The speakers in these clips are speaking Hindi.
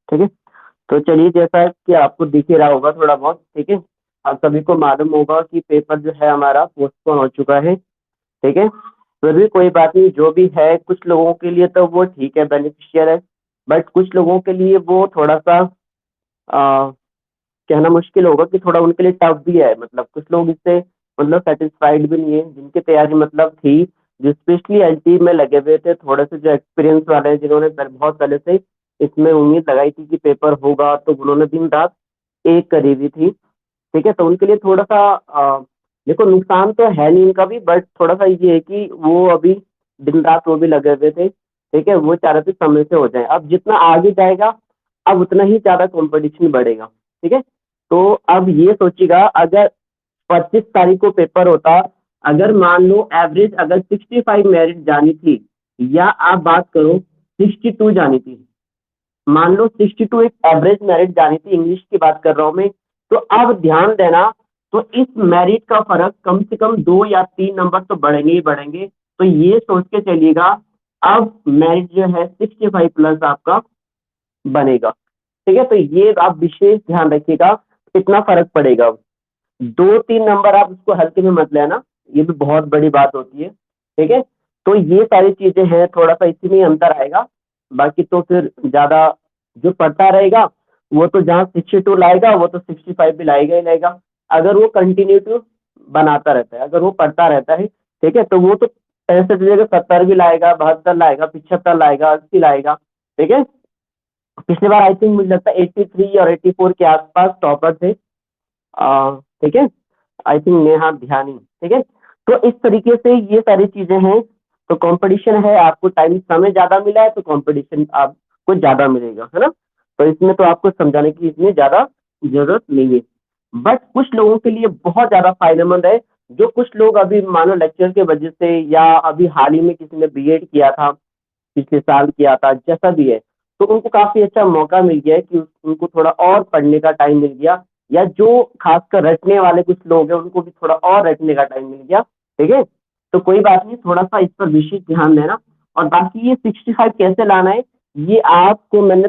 ठीक है। तो चलिए, जैसा कि आपको दिख ही रहा होगा थोड़ा बहुत, ठीक है। आप सभी को मालूम होगा कि पेपर जो है हमारा पोस्टपोन हो चुका है, ठीक है। फिर भी कोई बात नहीं, जो भी है कुछ लोगों के लिए तो वो ठीक है, बेनिफिशियल है। बट कुछ लोगों के लिए वो थोड़ा सा कहना मुश्किल होगा कि थोड़ा उनके लिए टफ भी है। मतलब कुछ लोग इससे मतलब सेटिस्फाइड भी नहीं है, जिनकी तैयारी मतलब थी, जो स्पेशली एलटी में लगे हुए थे, थोड़े से जो एक्सपीरियंस वाले हैं, जिन्होंने बहुत पहले से इसमें उम्मीद लगाई थी कि पेपर होगा, तो उन्होंने दिन रात एक करी हुई थी, ठीक है। तो उनके लिए थोड़ा सा देखो, नुकसान तो है नहीं इनका भी, बट थोड़ा सा ये है कि वो अभी दिन रात वो भी लगे हुए थे, ठीक है। वो चाह रहे थे समय से हो जाए। अब जितना आगे जाएगा, अब उतना ही ज्यादा कंपटीशन बढ़ेगा, ठीक है। तो अब ये सोचिएगा, अगर 25 तारीख को पेपर होता, अगर मान लो एवरेज अगर 65 मेरिट जानी थी, या आप बात करो 62 जानी थी, मान लो 62 एक एवरेज मेरिट जानी थी, इंग्लिश की बात कर रहा हूं मैं। तो अब ध्यान देना, तो इस मेरिट का फर्क कम से कम 2 या 3 नंबर तो बढ़ेंगे ही बढ़ेंगे। तो ये सोच के चलिएगा, अब मेरिट जो है 65 प्लस आपका बनेगा, ठीक है। तो ये आप विशेष ध्यान रखिएगा, कितना फर्क पड़ेगा। 2-3 नंबर आप उसको हल्के में मत लेना, ये भी बहुत बड़ी बात होती है, ठीक है। तो ये सारी चीजें हैं, थोड़ा सा इसी में अंतर आएगा। बाकी तो फिर ज्यादा जो पढ़ता रहेगा, वो तो जहाँ 62 लाएगा, वो तो 65 भी लाएगा ही लाएगा। अगर वो कंटिन्यू बनाता रहता है, अगर वो पढ़ता रहता है, ठीक है, तो वो तो 65 की जगह 70 भी लाएगा, 72 लाएगा, 75 लाएगा, 80 लाएगा, ठीक है। पिछली बार आई थिंक मुझे लगता है 83 और 84 के आसपास टॉपर थे, ठीक है। आई थिंक नेहा ध्यानी, ठीक है। तो इस तरीके से ये सारी चीजें हैं। तो कंपटीशन है, आपको टाइम समय ज्यादा मिला है, तो कंपटीशन आपको ज्यादा मिलेगा, है ना। तो इसमें तो आपको समझाने की इतनी ज्यादा जरूरत नहीं है। बट कुछ लोगों के लिए बहुत ज्यादा फायदेमंद है। जो कुछ लोग अभी मानो लेक्चर के वजह से, या अभी हाल ही में किसी ने बीएड किया था, पिछले साल किया था, जैसा भी है, तो उनको काफी अच्छा मौका मिल गया है कि उनको थोड़ा और पढ़ने का टाइम मिल गया। या जो खासकर रटने वाले कुछ लोग हैं, उनको भी थोड़ा और रटने का टाइम मिल गया, ठीक है। तो कोई बात नहीं, थोड़ा सा इस पर विशेष ध्यान देना। और बाकी ये 65 कैसे लाना है, ये आपको मैंने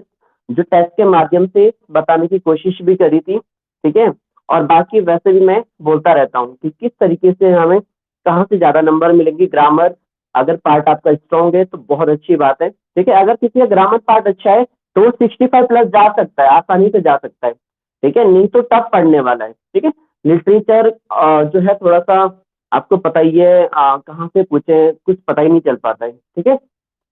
जो टेस्ट के माध्यम से बताने की कोशिश भी करी थी, ठीक है। और बाकी वैसे भी मैं बोलता रहता हूँ कि किस तरीके से हमें कहाँ से ज्यादा नंबर मिलेंगे। ग्रामर अगर पार्ट आपका स्ट्रांग है तो बहुत अच्छी बात है, ठीक है। अगर किसी का ग्रामर पार्ट अच्छा है, तो वो 65 प्लस जा सकता है, आसानी से जा सकता है, ठीक है। नहीं तो टफ पढ़ने वाला है, ठीक है। लिटरेचर जो है थोड़ा सा आपको पता ही है, कहाँ से पूछे कुछ पता ही नहीं चल पाता है, ठीक है।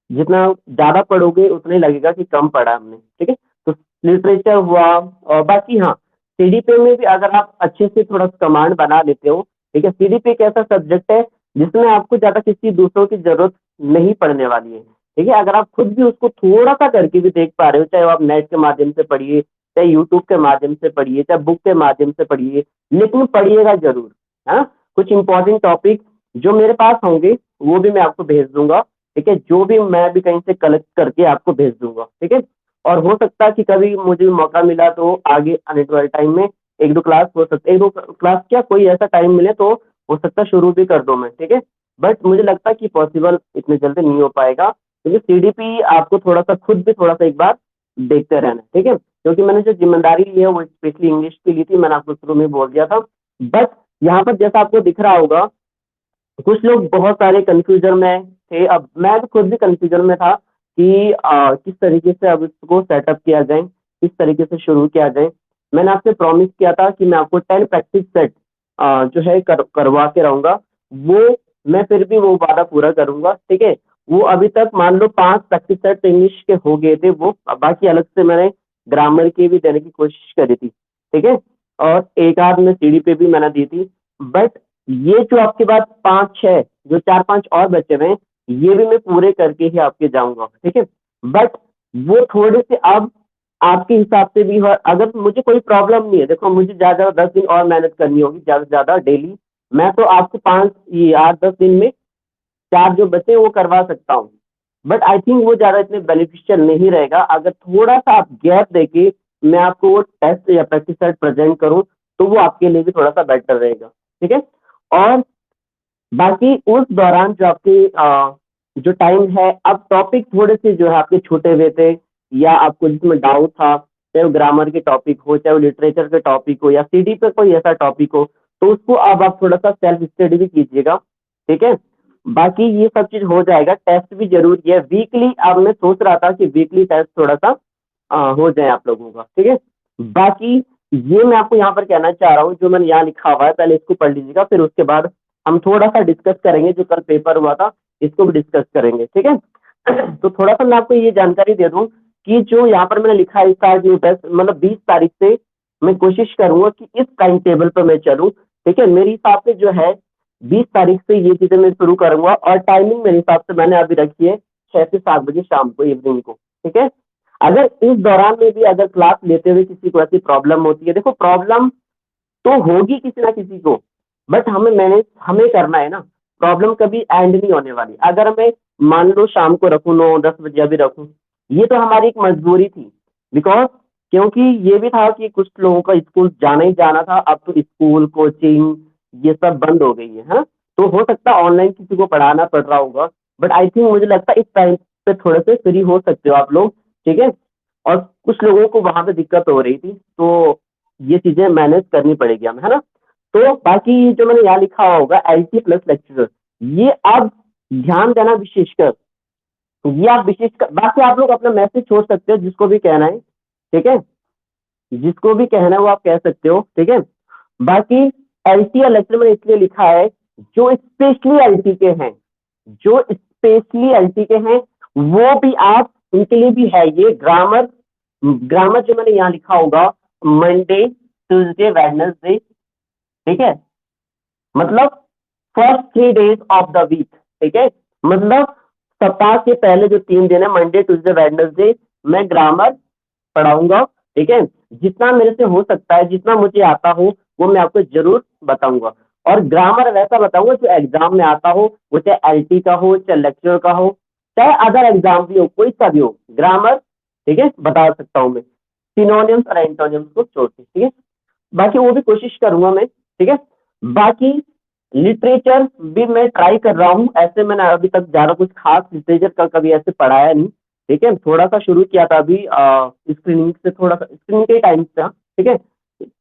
जितना ज्यादा पढ़ोगे उतना ही लगेगा कि कम पढ़ा हमने, ठीक है। तो लिटरेचर हुआ, और बाकी हाँ, सीडीपी में भी अगर आप अच्छे से थोड़ा कमांड बना लेते हो, ठीक है। सीडीपी एक ऐसा सब्जेक्ट है जिसमें आपको ज्यादा किसी दूसरों की जरूरत नहीं पड़ने वाली है, ठीक है। अगर आप खुद भी उसको थोड़ा सा करके भी देख पा रहे हो, चाहे आप नेट के माध्यम से पढ़िए, चाहे यूट्यूब के माध्यम से पढ़िए, चाहे बुक के माध्यम से पढ़िए, लेकिन पढ़िएगा जरूर, है ना। कुछ इंपॉर्टेंट टॉपिक जो मेरे पास होंगे, वो भी मैं आपको भेज दूंगा, ठीक है। जो भी मैं भी कहीं से कलेक्ट करके आपको भेज दूंगा, ठीक है। और हो सकता है कि कभी मुझे मौका मिला तो आगे आने वाले टाइम में एक दो क्लास हो सकता है, एक दो क्लास क्या, कोई ऐसा टाइम मिले तो हो सकता है शुरू भी कर दो मैं, ठीक है। बट मुझे लगता है कि पॉसिबल इतने जल्दी नहीं हो पाएगा, क्योंकि सीडीपी आपको थोड़ा सा खुद भी थोड़ा सा एक बार देखते रहना, ठीक है। क्योंकि मैंने जो जिम्मेदारी ली है वो स्पेशली इंग्लिश की ली थी, मैंने आपको शुरू में बोल दिया था। बट यहाँ पर जैसा आपको दिख रहा होगा, कुछ लोग बहुत सारे कंफ्यूजन में थे। अब मैं तो खुद भी कंफ्यूजन में था कि किस तरीके से अब इसको सेटअप किया जाए, किस तरीके से शुरू किया जाए। मैंने आपसे प्रॉमिस किया था कि मैं आपको 10 प्रैक्टिस सेट जो है करवा के रहूंगा। वो मैं फिर भी वो वादा पूरा करूंगा, ठीक है। वो अभी तक मान लो 5 प्रैक्टिस सेट इंग्लिश के हो गए थे, वो बाकी अलग से मैंने ग्रामर की भी देने की कोशिश करी थी, ठीक है। और एक आध में सीडी पे भी मैंने दी थी। बट ये जो आपके पास 5-6 जो 4-5 और बचे हुए हैं, ये भी मैं पूरे करके ही आपके जाऊंगा, ठीक है। बट वो थोड़े से अब आपके हिसाब से भी, और अगर मुझे कोई प्रॉब्लम नहीं है, देखो मुझे ज्यादा 10 दिन और मेहनत करनी होगी, ज्यादा से ज्यादा डेली, मैं तो आपको 5 ये 8-10 दिन में 4 जो बचे वो करवा सकता हूँ। बट आई थिंक वो ज्यादा इतने बेनिफिशियल नहीं रहेगा। अगर थोड़ा सा आप गैप देके मैं आपको वो टेस्ट या प्रैक्टिस सेट प्रेजेंट करूँ, तो वो आपके लिए भी थोड़ा सा बेटर रहेगा, ठीक है। और बाकी उस दौरान जो आपकी जो टाइम है, अब टॉपिक थोड़े से जो है आपके छूटे हुए थे, या आपको जिसमें डाउट था, चाहे वो ग्रामर के टॉपिक हो, चाहे वो लिटरेचर के टॉपिक हो, या सीडी पे कोई ऐसा टॉपिक हो, तो उसको अब आप थोड़ा सा सेल्फ स्टडी भी कीजिएगा। ठीक है, बाकी ये सब चीज हो जाएगा। टेस्ट भी जरूरी है वीकली। अब मैं सोच रहा था कि वीकली टेस्ट थोड़ा सा हो जाए आप लोगों का। ठीक है, बाकी ये मैं आपको यहाँ पर कहना चाह रहा हूँ, जो मैंने यहाँ लिखा हुआ है पहले इसको पढ़ लीजिएगा, फिर उसके बाद हम थोड़ा सा डिस्कस करेंगे। जो कल पेपर हुआ था इसको भी डिस्कस करेंगे। ठीक है, तो थोड़ा सा मैं आपको ये जानकारी दे दूं कि जो यहाँ पर मैंने लिखा है स्टार्ट न्यू टेस्ट, मतलब 20 तारीख से मैं कोशिश करूंगा कि इस टाइम टेबल पर मैं चलूं। ठीक है, मेरे हिसाब से जो है 20 तारीख से ये चीजें मैं शुरू करूंगा, और टाइमिंग मेरे हिसाब से मैंने अभी रखी है 6 से 7 बजे शाम को, इवनिंग को। ठीक है, अगर इस दौरान में भी अगर क्लास लेते हुए किसी को ऐसी प्रॉब्लम होती है, देखो प्रॉब्लम तो होगी किसी ना किसी को, बट हमें मैनेज हमें करना है ना। प्रॉब्लम कभी एंड नहीं होने वाली। अगर मैं मान लो शाम को रखूँ 9-10 बजे अभी रखूँ, ये तो हमारी एक मजबूरी थी। बिकॉज क्योंकि ये भी था कि कुछ लोगों का स्कूल जाना ही जाना था। अब तो स्कूल कोचिंग ये सब बंद हो गई है हाँ? तो हो सकता है ऑनलाइन किसी को पढ़ाना पड़ रहा होगा, बट आई थिंक मुझे लगता है इस टाइम पे थोड़े से फ्री हो सकते हो आप लोग। ठीक है, और कुछ लोगों को वहां पे दिक्कत हो रही थी, तो ये चीजें मैनेज करनी पड़ेगी हमें, है ना। तो बाकी जो मैंने यहाँ लिखा होगा एलटी प्लस लेक्चरर, ये आप ध्यान देना विशेषकर। ये आप विशेषकर, बाकी आप लोग अपना मैसेज छोड़ सकते हो जिसको भी कहना है। ठीक है, जिसको भी कहना है वो आप कह सकते हो। ठीक है, बाकी एलटी या लेक्चर में इसलिए लिखा है जो स्पेशली एलटी के हैं, जो स्पेशली एलटी के हैं वो भी आप, उनके लिए भी है ये ग्रामर। ग्रामर जो मैंने यहाँ लिखा होगा मंडे ट्यूसडे वेडनेसडे। ठीक है, मतलब first 3 days of the week. ठीक है, मतलब सप्ताह के पहले जो 3 दिन है मंडे ट्यूसडे वेडनेसडे, मैं ग्रामर पढ़ाऊंगा। ठीक है, जितना मेरे से हो सकता है, जितना मुझे आता हो वो मैं आपको जरूर बताऊंगा। और ग्रामर वैसा बताऊंगा जो एग्जाम में आता हो, वो चाहे एलटी का हो, चाहे लेक्चर का हो, चाहे अदर एग्जाम भी हो, कोई सा भी हो ग्रामर। ठीक है, बता सकता हूँ मैं सिनोनिम्स और एंटोनिम्स को छोड़ के। ठीक है, बाकी वो भी कोशिश करूंगा मैं। ठीक है, बाकी लिटरेचर भी मैं ट्राई कर रहा हूँ। ऐसे मैंने अभी तक ज्यादा कुछ खास लिटरेचर का कभी ऐसे पढ़ाया नहीं। ठीक है, थोड़ा सा शुरू किया था अभी स्क्रीनिंग से, थोड़ा सा स्क्रीनिंग के टाइम से। हाँ, ठीक है,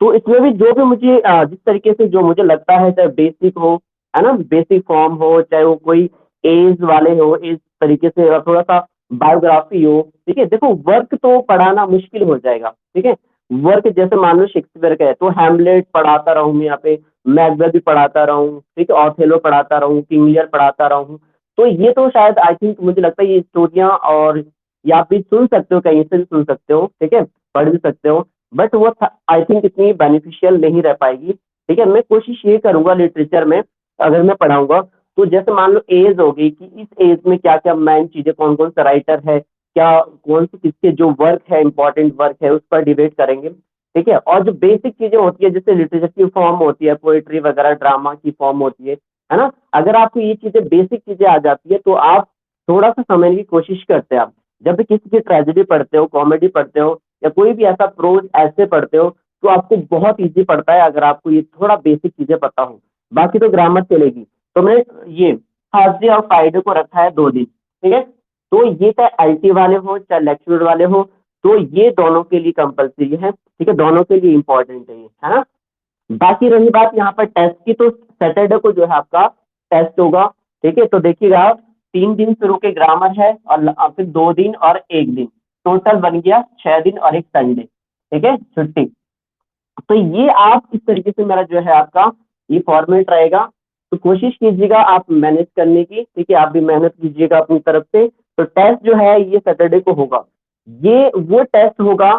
तो इसमें भी जो भी मुझे जिस तरीके से जो मुझे लगता है, चाहे बेसिक हो, है ना, बेसिक फॉर्म हो, चाहे वो कोई एज वाले हो, इस तरीके से थोड़ा सा बायोग्राफी हो। ठीक है, देखो वर्क तो पढ़ाना मुश्किल हो जाएगा। ठीक है, वर्क जैसे मान लो शेक्सपियर का है तो हैमलेट पढ़ाता रहूं मैं यहाँ पे, मैकबेथ भी पढ़ाता रहूं, ठीक है, ऑथेलो पढ़ाता रहूं, किंग लियर पढ़ाता रहूं, तो ये तो शायद आई थिंक मुझे लगता है ये स्टोरियां, और या आप भी सुन सकते हो, कहीं से भी सुन सकते हो। ठीक है, पढ़ भी सकते हो, बट वो आई थिंक इतनी बेनिफिशियल नहीं रह पाएगी। ठीक है, मैं कोशिश ये करूंगा लिटरेचर में अगर मैं पढ़ाऊंगा, तो जैसे मान लो एज हो गई कि इस एज में क्या क्या मेन चीजें, कौन कौन सा राइटर है, क्या कौन से किसके जो वर्क है, इंपॉर्टेंट वर्क है, उस पर डिबेट करेंगे। ठीक है, और जो बेसिक चीजें होती है जैसे लिटरेचर की फॉर्म होती है, पोएट्री वगैरह ड्रामा की फॉर्म होती है ना। अगर आपको ये चीजें बेसिक चीजें आ जाती है तो आप थोड़ा सा समझने की कोशिश करते हैं। आप जब भी किसी की ट्रेजेडी पढ़ते हो, कॉमेडी पढ़ते हो, या कोई भी ऐसा प्रोज ऐसे पढ़ते हो, तो आपको बहुत ईजी पड़ता है अगर आपको ये थोड़ा बेसिक चीजें पता हो। बाकी तो ग्रामर चलेगी। तो मैंने ये थर्सडे और फ्राइडे को रखा है 2 दिन। ठीक है, तो ये चाहे एलटी वाले हो चाहे लेक्चर वाले हो, तो ये दोनों के लिए कंपलसरी है। ठीक है, दोनों के लिए इंपॉर्टेंट है ये, है ना। बाकी रही बात यहाँ पर टेस्ट की, तो सैटरडे को जो है आपका टेस्ट होगा। ठीक है, तो देखिएगा आप 3 दिन शुरू के ग्रामर है, और फिर 2 दिन और 1 दिन, टोटल बन गया 6 दिन और एक संडे। ठीक है, छुट्टी। तो ये आप इस तरीके से मेरा जो है आपका ये फॉर्मेट रहेगा। तो कोशिश कीजिएगा आप मैनेज करने की। ठीक है, आप भी मेहनत कीजिएगा अपनी तरफ से। तो टेस्ट जो है ये सैटरडे को होगा। ये वो टेस्ट होगा,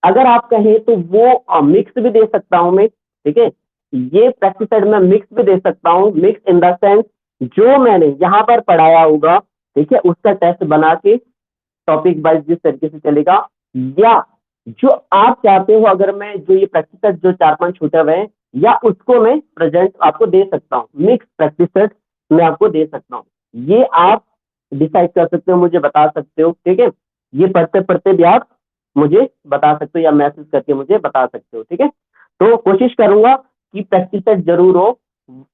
अगर आप कहें तो वो मिक्स भी दे सकता हूं मैं। ठीक है, ये प्रैक्टिस सेट में मिक्स भी दे सकता हूँ। मिक्स इन द सेंस जो मैंने यहाँ पर पढ़ाया होगा, ठीक है, उसका टेस्ट बना के टॉपिक वाइज जिस तरीके से चलेगा, या जो आप चाहते हो, अगर मैं जो ये प्रैक्टिस सेट जो 4-5 छूटे हुए हैं, या उसको मैं प्रेजेंट आपको दे सकता हूँ, मिक्स प्रैक्टिस सेट मैं आपको दे सकता हूँ। ये आप डिसाइड कर सकते हो, मुझे बता सकते हो। ठीक है, ये पढ़ते पढ़ते भी आप मुझे बता सकते हो, या मैसेज करके मुझे बता सकते हो। ठीक है, तो कोशिश करूंगा कि प्रैक्टिस सेट जरूर हो।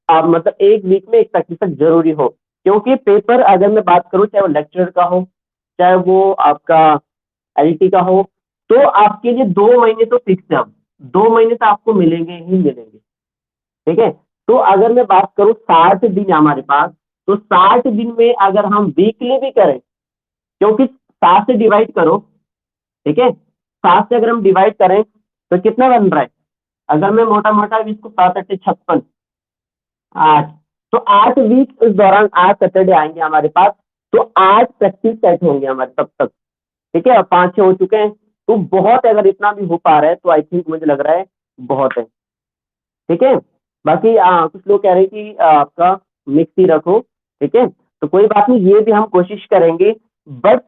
आप मतलब एक वीक में एक प्रैक्टिस सेट जरूरी हो, क्योंकि पेपर अगर मैं बात करूं, चाहे वो लेक्चर का हो, चाहे वो आपका एलटी का हो, तो आपके लिए 2 महीने तो फिक्स है। अब 2 महीने तो आपको मिलेंगे ही मिलेंगे, ठीक है। तो अगर मैं बात करूं 60 दिन है हमारे पास, तो 60 दिन में अगर हम वीकली भी करें, क्योंकि 60 से डिवाइड करो, ठीक है, 60 से अगर हम डिवाइड करें तो कितना बन रहा है, अगर मैं मोटा मोटा इसको 7 8 56, 8, तो 8 वीक इस दौरान 8 सैटरडे आएंगे हमारे पास, तो 8 प्रैक्टिस सेट होंगे हमारे तब तक, ठीक है। 5 6 हो चुके हैं, तो बहुत है, अगर इतना भी हो पा रहा है तो आई थिंक मुझे लग रहा है बहुत है, ठीक है। बाकी कुछ लोग कह रहे हैं कि आपका मिक्स ही रखो, ठीक है, तो कोई बात नहीं, ये भी हम कोशिश करेंगे। बट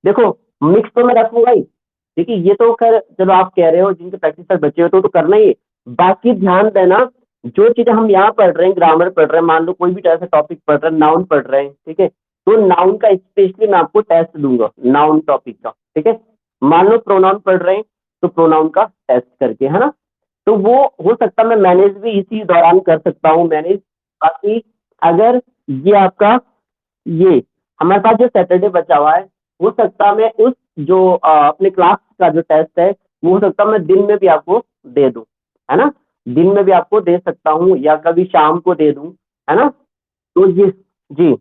देखो, मिक्स तो मैं रखूंगा ही, ठीक है, ये तो खैर चलो आप कह रहे हो जिनके प्रैक्टिस तक बचे हो तो करना ही है। बाकी ध्यान देना, जो चीजें हम यहाँ पढ़ रहे हैं, ग्रामर पढ़ रहे हैं, मान लो कोई भी तरह से टॉपिक पढ़ रहे हैं, नाउन पढ़ रहे हैं, ठीक है, तो नाउन का स्पेशली मैं आपको टेस्ट दूंगा, नाउन टॉपिक का, ठीक है। मान लो प्रोनाउन पढ़ रहे हैं, तो प्रोनाउन का टेस्ट करके, है ना, तो वो हो सकता है मैं मैनेज भी इसी दौरान कर सकता हूँ मैनेज। बाकी अगर ये आपका, ये हमारे पास जो सैटरडे बचा हुआ है, हो सकता है मैं उस जो अपने क्लास का जो टेस्ट है, वो हो सकता है मैं दिन में भी आपको दे दूं, है ना, दिन में भी आपको दे सकता हूँ या कभी शाम को दे दूं, है ना। तो ये, जी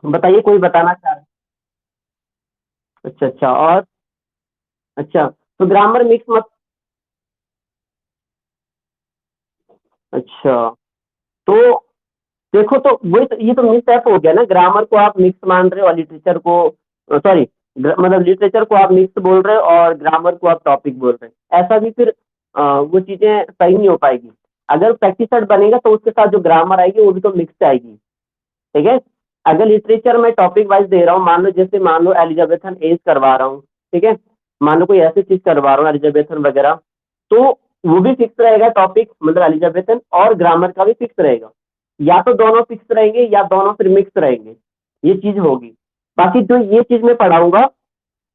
बताइए, कोई बताना चाह रहे हैं? अच्छा अच्छा, और अच्छा, तो ग्रामर मिक्स मत, अच्छा, तो देखो, तो वही तो, ये तो मिक्स ऐप हो गया ना, ग्रामर को आप मिक्स मान रहे हो और लिटरेचर को, सॉरी, मतलब लिटरेचर को आप मिक्स बोल रहे हो और ग्रामर को आप टॉपिक बोल रहे हो, ऐसा भी फिर वो चीजें सही नहीं हो पाएगी। अगर प्रैक्टिस सेट बनेगा तो उसके साथ जो ग्रामर आएगी वो भी तो मिक्स आएगी, ठीक है। अगर लिटरेचर मैं टॉपिक वाइज दे रहा हूँ, मान लो जैसे मान लो एलिजाबेथन एज करवा रहा हूँ, ठीक है, मान लो कोई ऐसी चीज करवा रहा हूँ एलिजाबेथन वगैरह, तो वो भी फिक्स रहेगा टॉपिक, मतलब एलिजाबेथन और ग्रामर का भी फिक्स रहेगा, या तो दोनों फिक्स रहेंगे या दोनों फिर मिक्स रहेंगे, ये चीज होगी। बाकी जो ये चीज मैं पढ़ाऊंगा,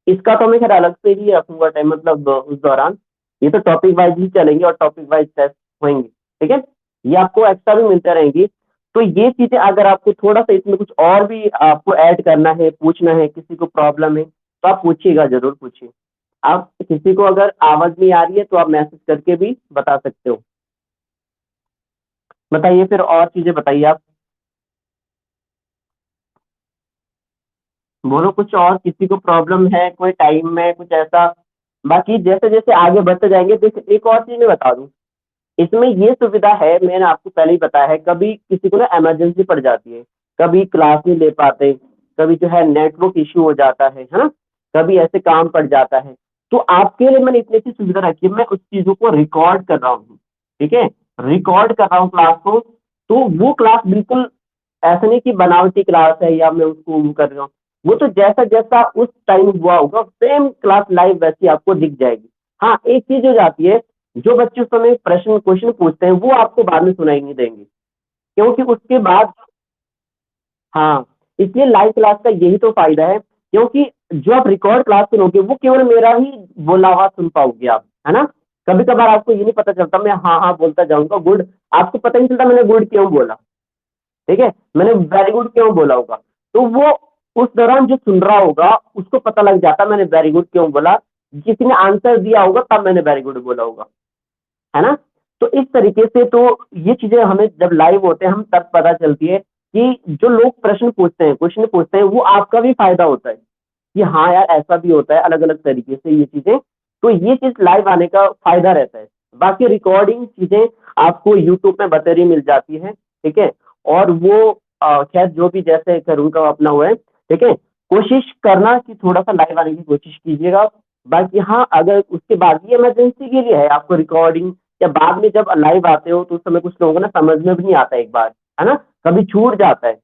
इसका तो मैं खैर अलग से ही रखूंगा टाइम, मतलब उस दौरान ये तो टॉपिक वाइज ही चलेंगे और टॉपिक वाइज टेस्ट होंगे, ठीक है, ये आपको एक्स्ट्रा भी मिलते रहेंगी। तो ये चीजें अगर आपको थोड़ा सा इसमें कुछ और भी आपको ऐड करना है, पूछना है, किसी को प्रॉब्लम है, तो आप पूछिएगा, जरूर पूछिए। आप किसी को अगर आवाज नहीं आ रही है तो आप मैसेज करके भी बता सकते हो। बताइए फिर और चीजें बताइए आप, बोलो कुछ और, किसी को प्रॉब्लम है कोई टाइम में कुछ ऐसा। बाकी जैसे जैसे आगे बढ़ते जाएंगे, तो एक और चीज मैं बता दूं, इसमें ये सुविधा है, मैंने आपको पहले ही बताया है, कभी किसी को ना इमरजेंसी पड़ जाती है, कभी क्लास नहीं ले पाते, कभी जो है नेटवर्क इश्यू हो जाता है ना, कभी ऐसे काम पड़ जाता है, तो आपके लिए मैंने इतनी सी सुविधा रखी है, मैं उस चीजों को रिकॉर्ड कर रहा हूँ, ठीक है, रिकॉर्ड कर रहा हूँ क्लास को, तो वो क्लास बिल्कुल ऐसा नहीं कि बनावटी क्लास है या मैं उसको वो कर रहा हूँ, वो तो जैसा जैसा उस टाइम हुआ होगा सेम क्लास लाइव वैसी आपको दिख जाएगी। हाँ, एक चीज हो जाती है, जो बच्चे उस समय प्रश्न क्वेश्चन पूछते हैं वो आपको बाद में सुनाई नहीं देंगे, क्योंकि उसके बाद, हाँ, इसलिए लाइव क्लास का यही तो फायदा है, क्योंकि जो आप रिकॉर्ड क्लास सुनोगे वो केवल मेरा ही बोला हुआ सुन पाओगे आप, है ना। कभी कभार आपको ये नहीं पता चलता, मैं हाँ हाँ बोलता जाऊंगा गुड, आपको पता नहीं चलता मैंने गुड क्यों बोला, ठीक है, मैंने वेरी गुड क्यों बोला होगा, तो वो उस दौरान जो सुन रहा होगा उसको पता लग जाता मैंने वेरी गुड क्यों बोला, किसी ने आंसर दिया होगा तब मैंने वेरी गुड बोला होगा, है ना। तो इस तरीके से तो ये चीजें हमें जब लाइव होते हैं हम तब पता चलती है कि जो लोग प्रश्न पूछते हैं, क्वेश्चन पूछते हैं, वो आपका भी फायदा होता है कि हाँ यार ऐसा भी होता है, अलग अलग तरीके से ये चीजें, तो ये चीज लाइव आने का फायदा रहता है। बाकी रिकॉर्डिंग चीजें आपको यूट्यूब में बतेरी मिल जाती है, ठीक है, और वो खैर जो भी जैसे करूँ का अपना हुआ है, ठीक है, कोशिश करना कि थोड़ा सा लाइव आने की कोशिश कीजिएगा। बाकी हाँ, अगर उसके बाद भी इमरजेंसी के लिए है आपको रिकॉर्डिंग, या बाद में जब लाइव आते हो तो उस समय कुछ लोगों को ना समझ में भी नहीं आता एक बार, है ना, कभी छूट जाता है,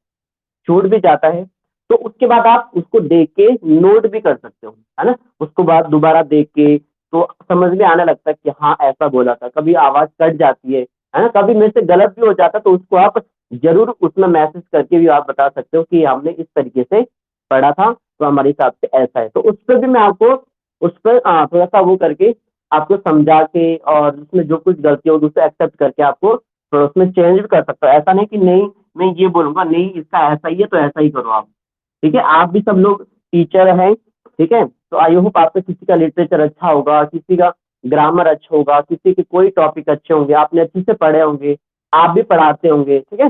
छूट भी जाता है, तो उसके बाद आप उसको देख के नोट भी कर सकते हो, है ना, उसको बाद दोबारा देख के तो समझ में आने लगता है कि हाँ ऐसा बोला था, कभी आवाज कट जाती है ना, कभी मेरे से गलत भी हो जाता, तो उसको आप जरूर उसमें मैसेज करके भी आप बता सकते हो कि हमने इस तरीके से पढ़ा था, तो हमारे हिसाब से ऐसा है, तो उस पर भी मैं आपको उस पर थोड़ा सा वो करके आपको समझा के, और उसमें जो कुछ गलती होगी उसे एक्सेप्ट करके आपको थोड़ा उसमें चेंज भी कर सकता हूँ, ऐसा नहीं कि नहीं मैं ये बोलूंगा नहीं इसका ऐसा ही है तो ऐसा ही करो आप, ठीक है, आप भी सब लोग टीचर हैं, ठीक है, तो आई होप आपका किसी का लिटरेचर अच्छा होगा, किसी का ग्रामर अच्छा होगा, किसी के कोई टॉपिक अच्छे होंगे, आपने अच्छे से पढ़े होंगे, आप भी पढ़ाते होंगे, ठीक है।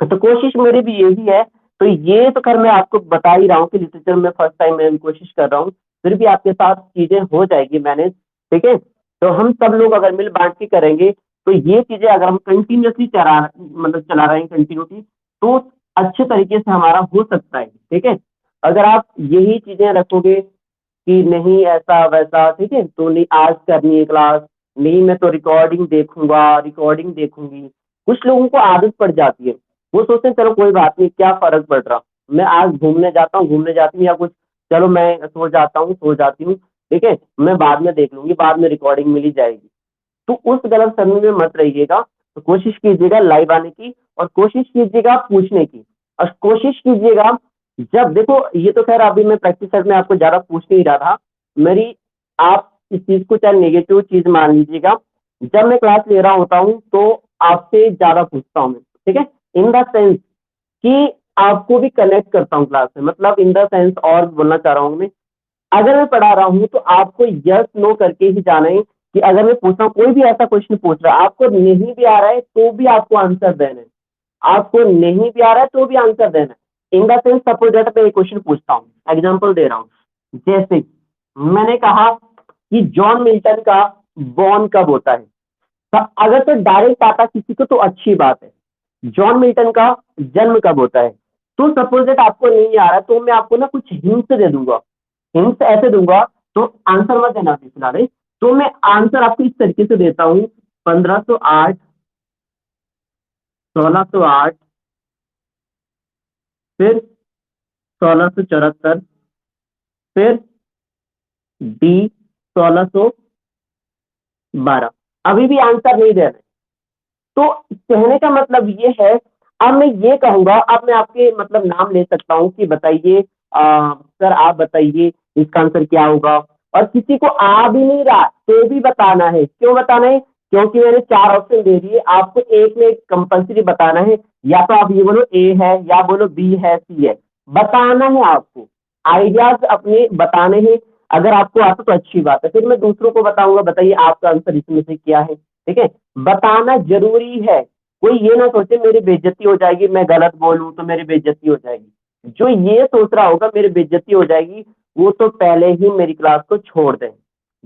तो कोशिश मेरी भी यही है। तो ये तो खैर मैं आपको बता ही रहा हूँ कि लिटरेचर में फर्स्ट टाइम मैं कोशिश कर रहा हूँ, फिर भी आपके साथ चीजें हो जाएगी मैनेज, ठीक है। तो हम सब लोग अगर मिल बांट के करेंगे, तो ये चीजें अगर हम कंटिन्यूसली चला रहे हैं कंटिन्यूटी, तो अच्छे तरीके से हमारा हो सकता है, ठीक है। अगर आप यही चीजें रखोगे कि नहीं ऐसा वैसा, ठीक है, तो नहीं आज करनी है क्लास, नहीं मैं तो रिकॉर्डिंग देखूंगा, रिकॉर्डिंग देखूंगी, कुछ लोगों को आदत पड़ जाती है। वो सोचते हैं चलो कोई बात नहीं, क्या फर्क पड़ रहा, मैं आज घूमने जाता हूँ, घूमने जाती हूँ, या कुछ, चलो मैं सो जाता हूँ, सो जाती हूँ, ठीक है, मैं बाद में देख लूंगी, बाद में रिकॉर्डिंग मिल ही जाएगी। तो उस गलत फहमी में मत रहिएगा। तो कोशिश कीजिएगा लाइव आने की, और कोशिश कीजिएगा पूछने की, और कोशिश कीजिएगा, जब देखो ये तो खैर अभी मैं प्रैक्टिस सेट में आपको ज्यादा पूछ नहीं रहा था, मेरी, आप इस चीज को चाहे नेगेटिव चीज मान लीजिएगा, जब मैं क्लास ले रहा होता हूँ तो आपसे ज्यादा पूछता हूँ मैं, ठीक है, इन द सेंस कि आपको भी कनेक्ट करता हूँ क्लास में, मतलब इन द सेंस, और बोलना चाह रहा हूँ मैं, अगर मैं पढ़ा रहा हूँ तो आपको यस नो करके ही जाना है, कि अगर मैं पूछ रहा हूँ, कोई भी ऐसा क्वेश्चन पूछ रहा है, आपको नहीं भी आ रहा है तो भी आपको आंसर देना है, आपको नहीं भी आ रहा है तो भी आंसर देना है। In the sense suppose that मैं एक क्वेश्चन पूछता हूँ, एग्जांपल दे रहा हूँ, जैसे मैंने कहा कि जॉन मिल्टन का बॉर्न कब होता है, तो अगर तो डायरेक्ट आता किसी को तो अच्छी बात है, जॉन मिल्टन का जन्म कब होता है, तो सपोज दैट आपको नहीं आ रहा तो मैं आपको ना कुछ हिंट्स दे दूंगा, हिंट्स ऐसे दूंगा, तो आंसर मत देना फिलहाल, तो मैं आंसर आपको इस तरीके से देता हूँ, 1508, 1608, फिर 1674, फिर डी 1612, अभी भी आंसर नहीं दे रहे। तो कहने का मतलब ये है, अब मैं ये कहूंगा, अब मैं आपके मतलब नाम ले सकता हूँ कि बताइए, सर आप बताइए इसका आंसर क्या होगा, और किसी को आ भी नहीं रहा तो भी बताना है, क्यों बताना है, क्योंकि मैंने चार ऑप्शन दे दिए, आपको एक में कंपल्सरी बताना है, या तो आप ये बोलो ए है, या बोलो बी है, सी है, बताना है आपको, आइडियाज अपने बताने हैं। अगर आपको आता तो अच्छी बात है, फिर मैं दूसरों को बताऊंगा, बताइए आपका आंसर इसमें से क्या है, ठीक है, बताना जरूरी है। कोई ये ना सोचे मेरी बेइज्जती हो जाएगी, मैं गलत बोलूं तो मेरी बेइज्जती हो जाएगी, जो ये सोच रहा होगा मेरी बेइज्जती हो जाएगी, वो तो पहले ही मेरी क्लास को छोड़ दें।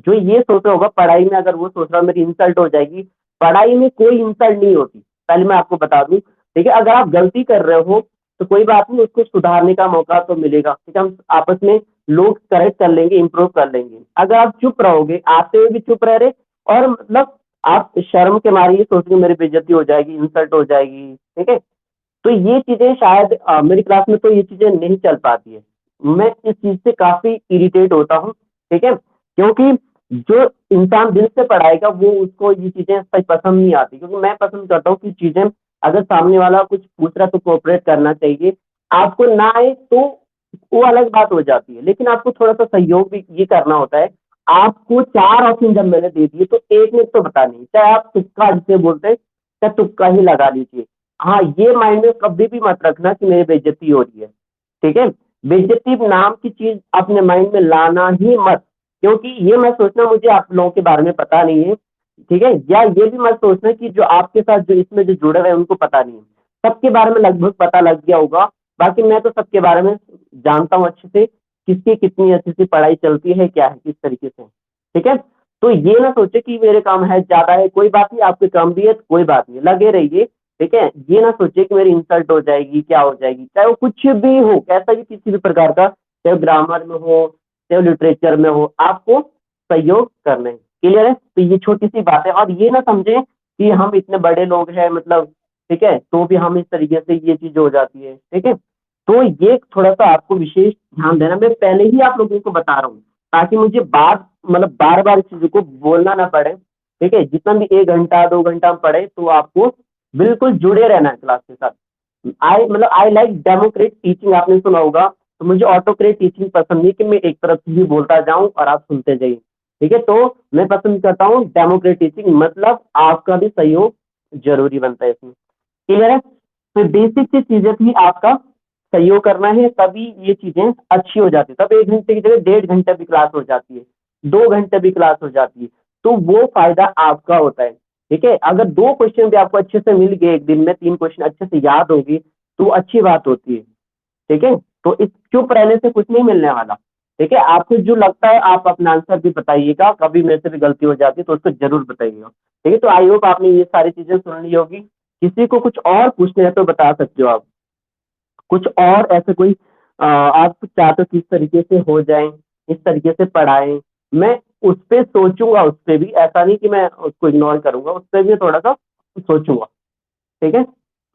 जो ये सोच रहा होगा पढ़ाई में, अगर वो सोच रहा मेरी इंसल्ट हो जाएगी, पढ़ाई में कोई इंसल्ट नहीं होती, पहले मैं आपको बता दूं, ठीक है, अगर आप गलती कर रहे हो तो कोई बात नहीं, उसको सुधारने का मौका तो मिलेगा, ठीक है, हम आपस में लोग करेक्ट कर लेंगे, इंप्रूव कर लेंगे। अगर आप चुप रहोगे, आते हुए भी चुप रह रहे, और मतलब आप शर्म के मारे ये सोच रहे मेरी बेइज्जती हो जाएगी, इंसल्ट हो जाएगी, ठीक है, तो ये चीजें शायद मेरी क्लास में तो ये चीजें नहीं चल पाती है। मैं इस चीज से काफी इरिटेट होता हूँ, ठीक है, क्योंकि जो इंसान दिल से पढ़ाएगा वो उसको ये चीजें सही पसंद नहीं आती, क्योंकि मैं पसंद करता हूँ कि चीजें, अगर सामने वाला कुछ पूछ रहा है तो कोऑपरेट करना चाहिए, आपको ना आए तो वो अलग बात हो जाती है, लेकिन आपको थोड़ा सा सहयोग भी ये करना होता है। आपको चार ऑप्शन जब मैंने दे दिए तो एक ने तो बतानी है, चाहे आप तुक्का जिसे बोलते हैं, चाहे तुक्का ही लगा लीजिए। हाँ, ये माइंड में कभी भी मत रखना कि मेरी बेइज्जती हो रही है, ठीक है, बेइज्जती नाम की चीज अपने माइंड में लाना ही मत, क्योंकि ये मत सोचना मुझे आप लोगों के बारे में पता नहीं है, ठीक है, या ये भी मत सोचना कि जो आपके साथ जो इसमें जो जुड़े हुए हैं उनको पता नहीं है, सबके बारे में लगभग पता लग गया होगा। बाकी मैं तो सबके बारे में जानता हूँ अच्छे से, किसकी कितनी अच्छी सी पढ़ाई चलती है, क्या है, किस तरीके से, ठीक है। तो ये ना सोचे कि मेरे काम है ज्यादा है, कोई बात नहीं, आपके काम भी है तो कोई बात नहीं, लगे रहिए, ठीक है, ये ना सोचिए कि मेरी इंसल्ट हो जाएगी, क्या हो जाएगी, चाहे वो कुछ भी हो, कैसा भी किसी भी प्रकार का, चाहे ग्रामर में हो, चाहे लिटरेचर में हो, आपको सहयोग करना है, क्लियर है। तो ये छोटी सी बात है, और ये ना समझे कि हम इतने बड़े लोग हैं, मतलब, ठीक है, तो भी हम इस तरीके से ये चीज हो जाती है, ठीक है। तो ये थोड़ा सा आपको विशेष ध्यान देना, मैं पहले ही आप लोगों को बता रहा हूँ, ताकि मुझे बार मतलब बार बार इस चीज को बोलना ना पड़े, ठीक है, जितना भी 1 घंटा 2 घंटा हम पढ़े तो आपको बिल्कुल जुड़े रहना है क्लास के साथ। आई लाइक डेमोक्रेट टीचिंग, आपने सुना होगा, तो मुझे ऑटोक्रेट टीचिंग पसंद नहीं कि मैं एक तरफ से ही बोलता जाऊं और आप सुनते जाइए, ठीक है, तो मैं पसंद करता हूँ डेमोक्रेट टीचिंग, मतलब आपका भी सहयोग जरूरी बनता है इसमें, क्लियर है। तो बेसिक सी चीजें थी आपका, सहयोग करना है तभी ये चीजें अच्छी हो जाती है। तब 1 घंटे की जगह 1.5 घंटे भी क्लास हो जाती है, 2 घंटे भी क्लास हो जाती है, तो वो फायदा आपका होता है। ठीक है, अगर 2 क्वेश्चन भी आपको अच्छे से मिल गए एक दिन में, 3 क्वेश्चन अच्छे से याद होगी तो अच्छी बात होती है। ठीक है, तो इस चुप रहने से कुछ नहीं मिलने वाला। ठीक है, आपको जो लगता है आप अपना आंसर भी बताइएगा, कभी मेरे से भी गलती हो जाती है तो उसको जरूर बताइएगा। ठीक है, तो आई होप आपने ये सारी चीजें सुन ली होगी। किसी को कुछ और पूछना है तो बता सकते हो आप, कुछ और ऐसे कोई आप चाहते हो किस तरीके से हो जाए, इस तरीके से पढ़ाएं, मैं उस पर सोचूंगा, उस पर भी ऐसा नहीं कि मैं उसको इग्नोर करूंगा, उस पर भी थोड़ा सा सोचूंगा। ठीक है,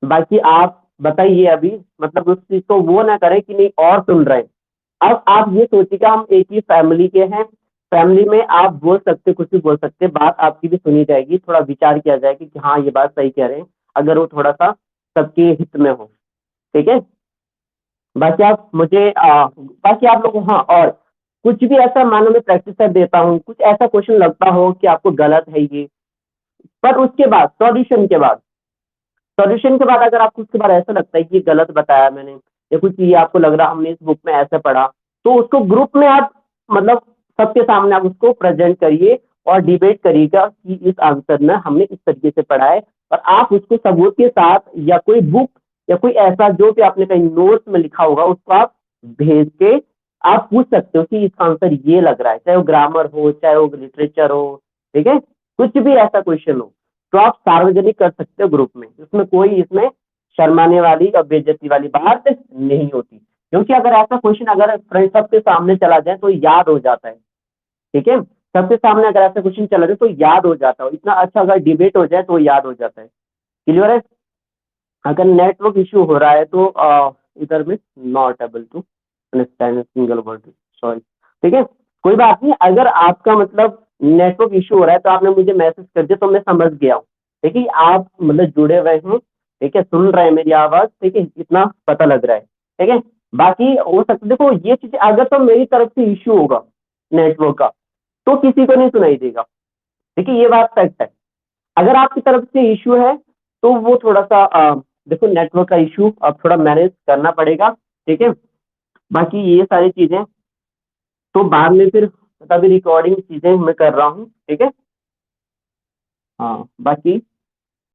बाकी आप बताइए अभी, मतलब उस चीज को वो ना करें कि नहीं और सुन रहे हैं। अब आप ये सोचिएगा हम एक ही फैमिली के हैं, फैमिली में आप बोल सकते, कुछ भी बोल सकते, बात आपकी भी सुनी जाएगी, थोड़ा विचार किया जाएगा कि हाँ ये बात सही कह रहे हैं, अगर वो थोड़ा सा सबके हित में हो। ठीक है, बाकी आप मुझे बाकी आप लोग, हाँ, और कुछ भी ऐसा मानो मैं प्रैक्टिस कर देता हूँ, कुछ ऐसा क्वेश्चन लगता हो कि आपको गलत है ये, पर उसके बाद सॉल्यूशन के बाद अगर आपको उसके बाद ऐसा लगता है कि ये गलत बताया मैंने, या कुछ ये आपको लग रहा हमने इस बुक में ऐसे पढ़ा, तो उसको ग्रुप में आप, मतलब सबके सामने आप उसको प्रेजेंट करिए और डिबेट करिएगा कि इस आंसर में हमने इस तरीके से पढ़ा है, और आप उसको सबूत के साथ या कोई बुक या कोई ऐसा जो भी आपने कहीं नोट्स में लिखा होगा उसको आप भेज के आप पूछ सकते हो कि इसका आंसर ये लग रहा है, चाहे वो ग्रामर हो, चाहे वो लिटरेचर हो। ठीक है, कुछ भी ऐसा क्वेश्चन हो तो आप सार्वजनिक कर सकते हो ग्रुप में, इसमें कोई इसमें शर्माने वाली और बेइज्जती वाली बात नहीं होती, क्योंकि अगर ऐसा क्वेश्चन अगर फ्रेंड सबके सामने चला जाए तो याद हो जाता है। ठीक है, सबके सामने अगर ऐसा क्वेश्चन चला जाए तो याद हो जाता है, इतना अच्छा अगर डिबेट हो जाए तो याद हो जाता है। क्लियर है, अगर नेटवर्क इशू हो रहा है तो इधर में not able to understand single word, sorry. ठीक है, कोई बात नहीं, अगर आपका मतलब नेटवर्क इशू हो रहा है तो आपने मुझे मैसेज कर दिया तो मैं समझ गया हूँ। ठीक है, आप मतलब जुड़े हुए हैं, ठीक है, सुन रहे हैं मेरी आवाज, ठीक है, इतना पता लग रहा है। ठीक है, बाकी हो सकता, देखो ये चीज अगर तो मेरी तरफ से इशू होगा नेटवर्क का तो किसी को नहीं सुनाई देगा। ठीक है, ये बात फैक्ट है। अगर आपकी तरफ से इशू है तो वो थोड़ा सा देखो नेटवर्क का इशू अब थोड़ा मैनेज करना पड़ेगा। ठीक है, बाकी ये सारी चीजें तो बाद में फिर, अभी रिकॉर्डिंग चीजें मैं कर रहा हूँ। ठीक है, हाँ, बाकी